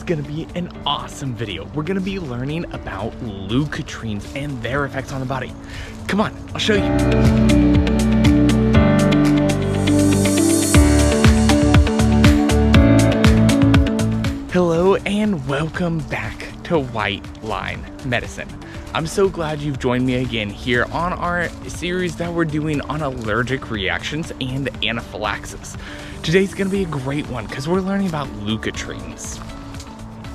is gonna be an awesome video. We're gonna be learning about leukotrienes and their effects on the body. Come on, I'll show you. Hello and welcome back to White Line Medicine. I'm so glad you've joined me again here on our series that we're doing on allergic reactions and anaphylaxis. Today's gonna be a great one because we're learning about leukotrienes.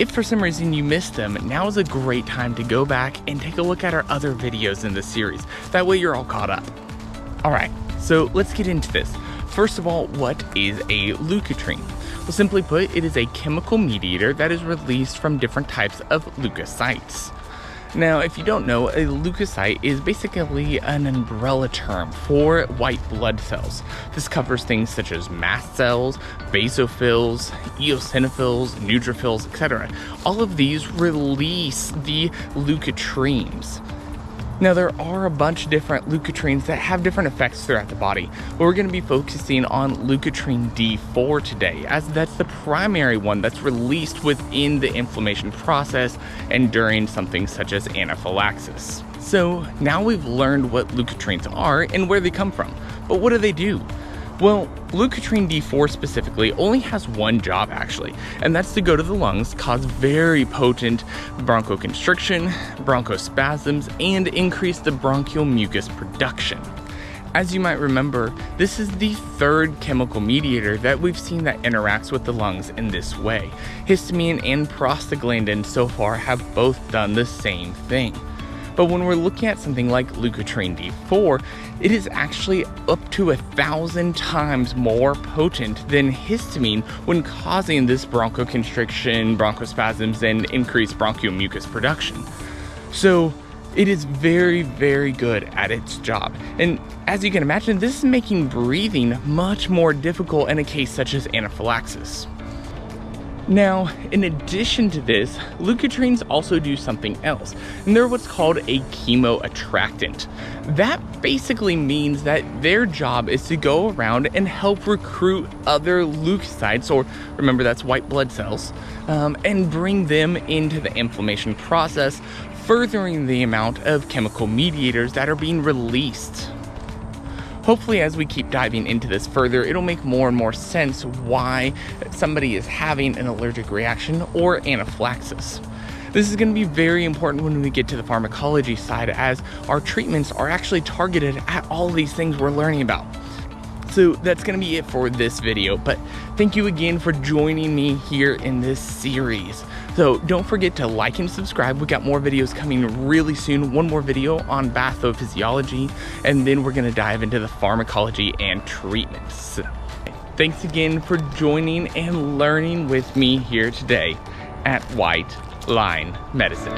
If for some reason you missed them, now is a great time to go back and take a look at our other videos in the series. That way you're all caught up. All right, so let's get into this. First of all, what is a leukotriene? Well, simply put, it is a chemical mediator that is released from different types of leukocytes. Now, if you don't know, a leukocyte is basically an umbrella term for white blood cells. This covers things such as mast cells, basophils, eosinophils, neutrophils, etc. All of these release the leukotrienes. Now, there are a bunch of different leukotrienes that have different effects throughout the body, but we're going to be focusing on Leukotriene D4 today, as that's the primary one that's released within the inflammation process and during something such as anaphylaxis. So now we've learned what leukotrienes are and where they come from, but what do they do? Well, Leukotriene D4 specifically only has one job actually, and that's to go to the lungs, cause very potent bronchoconstriction, bronchospasms, and increase the bronchial mucus production. As you might remember, this is the third chemical mediator that we've seen that interacts with the lungs in this way. Histamine and prostaglandin so far have both done the same thing. But when we're looking at something like Leukotriene D4, it is actually up to 1,000 times more potent than histamine when causing this bronchoconstriction, bronchospasms, and increased bronchial mucus production. So it is very, very good at its job. And as you can imagine, this is making breathing much more difficult in a case such as anaphylaxis. Now, in addition to this, leukotrienes also do something else, and they're what's called a chemoattractant. That basically means that their job is to go around and help recruit other leukocytes, or remember that's white blood cells, and bring them into the inflammation process, furthering the amount of chemical mediators that are being released. Hopefully, as we keep diving into this further, it'll make more and more sense why somebody is having an allergic reaction or anaphylaxis. This is going to be very important when we get to the pharmacology side, as our treatments are actually targeted at all of these things we're learning about. So that's going to be it for this video, but thank you again for joining me here in this series. So don't forget to like and subscribe. We got more videos coming really soon. One more video on pathophysiology, and then we're going to dive into the pharmacology and treatments. Thanks again for joining and learning with me here today at White Line Medicine.